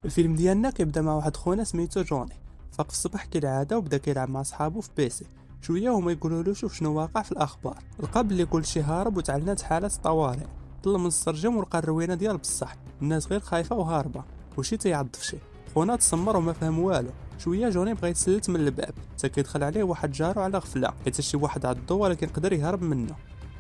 الفيلم ديالنا كيبدا مع واحد خونا سميتو جوني. فاق في الصباح كالعاده وبدا كيلعب مع صحابو في بيسي. شويه هما يقولوا له شوف شنو واقع في الاخبار. لقى بلي كلشي هارب وتعلنات حاله طوارئ. طل من السرجم ولقى الروينه ديال بصح الناس غير خايفه وهاربه وشي تيعض في شي. خونا تسمر وما فهم والو. شويه جوني بغى يتسلت من الباب حتى كيدخل عليه واحد جارو على غفله حيت شي واحد عضو ولكن قدر يهرب منه.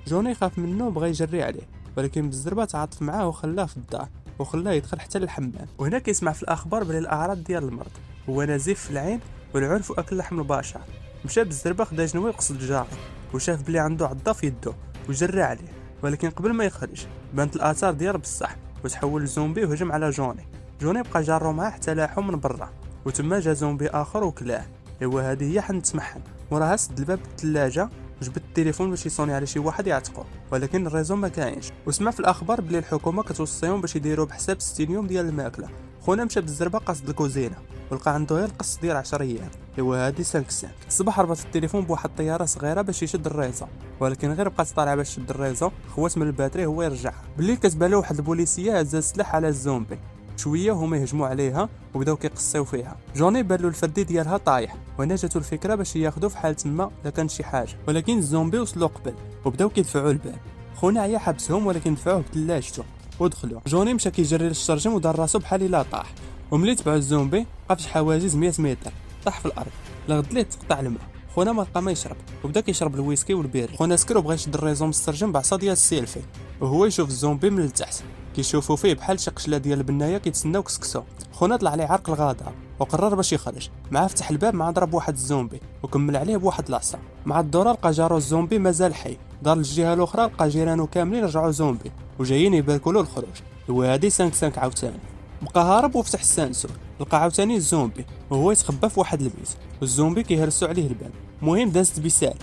جوني خاف منه وبغى يجري عليه ولكن بالزربه تعاطف معاه وخلاه في الدار وخلاه يدخل حتى للحمام. وهنا كيسمع في الاخبار بلي الاعراض ديال المرض هو نزيف في العين والعنف واكل لحم البشر. مشى بالزربه خدا جنوي يقصد جارو وشاف بلي عنده عضه في يدو وجرى عليه ولكن قبل ما يخرج بانت الاثار ديال بصح وتحول لزومبي وهجم على جوني بقى جارو معاه حتى لاحو من برا وتما جا زومبي اخر وكلاه. ايوا هذه هي حنت تمحن وراها سد الباب بالثلاجه وجبد التليفون باش يصوني على شي واحد يعتقو ولكن الريزو ما كاينش. وسمع في الاخبار بلي الحكومه كتوصيهم باش يديروا بحساب 60 يوم ديال الماكله. خونا مشى بالزربه قصد الكوزينه ولقى عنده غير القص ديال 10 ايام. ايوا هادي 5 الصباح ربط التليفون بواحد الطياره صغيره باش يشد الريزو ولكن غير بقات طالعه باش تشد الريزو خوات من الباتري هو يرجعها. بالليل كتبان له واحد البوليسيه هزا السلاح على الزومبي. شويه هما يهجموا عليها وبداو كيقصيو فيها. جوني بان له الفردي ديالها طايح وهنا جاتو الفكره باش ياخذو في حال تما الا كان شي حاجه ولكن الزومبي وصلوا قبل وبداو كيدفعوا الباب. خونا عيا حبسهم ولكن دفعوه بثلاجته ودخلوا. جوني مشى كيجري للشرجم ودار راسو بحال الا طاح وملي تبعو الزومبي بقى في حواجز 100 متر طاح في الارض. لغد ليه تقطع الماء. خونا ما لقى ما يشرب وبدا كيشرب الويسكي والبير. خونا سكر وبغى يشد الريزو من السرجم بعصا ديال السيلفي وهو يشوف الزومبي من التحت كيشوفوا فيه بحال شي قشله ديال البنايه كيتسناو كسكسو. خونا طلع عليه عرق الغضب وقرر باش يخرج. معاه فتح الباب مع ضرب واحد الزومبي وكمل عليه بواحد لاصه. مع الدوره لقى جارو الزومبي مازال حي. دار للجهه الاخرى لقى جيرانو كاملين رجعوا زومبي وجايين يباركوا له الخروج. وهادي 5 عاوتاني بقى هارب وفتح السانسور لقى عاوتاني الزومبي وهو يتخبى في واحد البيت والزومبي كيهرسوا عليه الباب. المهم دازت بسلام.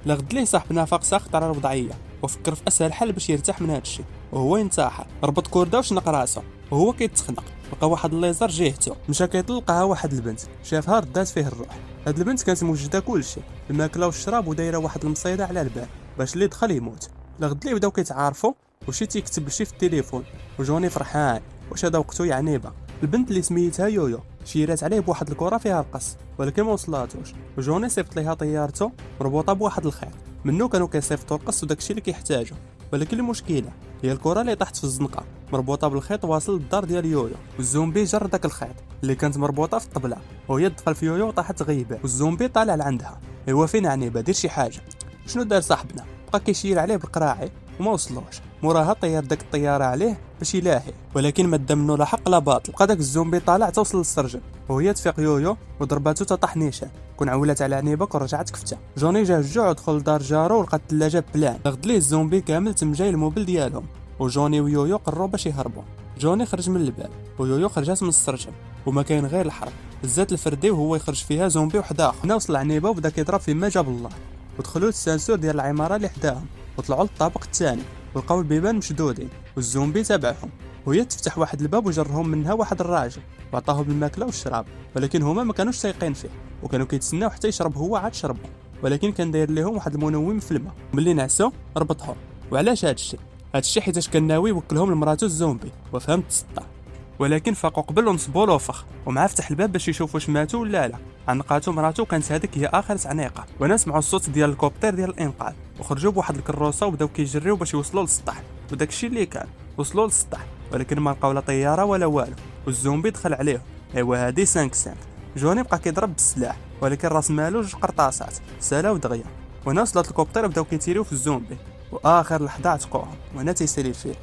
لغد ليه صاحبنا فاق ساخط على الوضعيه وفكر في اسهل حل باش يرتاح من هادشي وهو ينتحر. ربط كورده وشنق راسو وهو كيتخنق. لقى واحد الليزر جهته مشى كيطلقها واحد البنت شافها ردات فيه الروح. هاد البنت كانت موجده كلشي الماكله والشراب ودايره واحد المصيده على الباب باش اللي دخل يموت. لغد ليه بداو كيتعارفوا وشي تيكتب لشي في التليفون وجوني فرحان واش هذا وقتو يعنيبه. البنت اللي سميتها يويو شيرات عليه بواحد الكره فيها القص ولكن ما وصلاتوش وجوني صيفط ليها طيارته مربوطه بواحد الخيط منو كانوا كيصيفطوا القص وداكشي اللي كيحتاجو. ولكن المشكله هي الكره اللي طاحت في الزنقه مربوطه بالخيط واصل للدار ديال يويو والزومبي جر داك الخيط اللي كانت مربوطه في الطبله وهي دخل في يويو وطاحت غيبه والزومبي طالع لعندها. ايوا فين عنيبه دير شي حاجه. شنو دار صاحبنا بقى كيشير عليه بالقراعي وما وصلوش. موراها طير داك الطياره عليه باش يلاهي ولكن ما دا منو لا حق لا باطل. بقى داك الزومبي طالع توصل للسرجم وهي تفيق يويو وضرباتو تطاح نيشان كون عولات على عنيبك ورجعت كفته. جوني جا الجوع ودخل لدار جارو ولقى الثلاجه بلان. غد ليه الزومبي كامل تم جاي الموبيل ديالهم وجوني ويويو قرروا باش يهربوا. جوني خرج من الباب ويويو خرجات من السرجم وما كاين غير الحرب. هزات الفردي وهو يخرج فيها زومبي واحد اخر. هنا وصل عنيبه وبدا كيضرب فيما جاب الله ودخلوا للسانسور ديال العماره اللي حداهم وطلعوا للطابق الثاني ولقاو البيبان مشدودين والزومبي تابعهم وهي تفتح واحد الباب وجرهم منها واحد الراجل وعطاهم الماكله والشراب ولكن هما ما كانوش سايقين فيه وكانوا كيتسناو حتى يشرب هو عاد شربوا ولكن كان داير لهم واحد المنوم في الماء. ملي نعسوا ربطهم. وعلاش هادشي حيتاش كان ناوي يوكلهم لمراتو الزومبي وفهمت السطا ولكن فاقوا قبل ونصبوا له فخ ومعاه فتح الباب باش يشوف واش ماتوا ولا لا. عنقاتو مراتو كانت هذيك هي اخر عنيقه وانا سمعوا الصوت ديال الكوبتر ديال الانقاذ وخرجوا بواحد الكروسه وبداو كيجريو باش يوصلوا للسطح. وداكشي اللي كان وصلوا للسطح ولكن ما لقاو لا طياره ولا والو والزومبي دخل عليهم. ايوا هادي 5. جوني بقى كيضرب بالسلاح ولكن راس مالو 2 قرطاسات سالا ودغيا. وهنا وصلت الكوبتر وبداو كيتيريو في الزومبي واخر لحظه عتقوهم وهنا تيسالي الفيلم.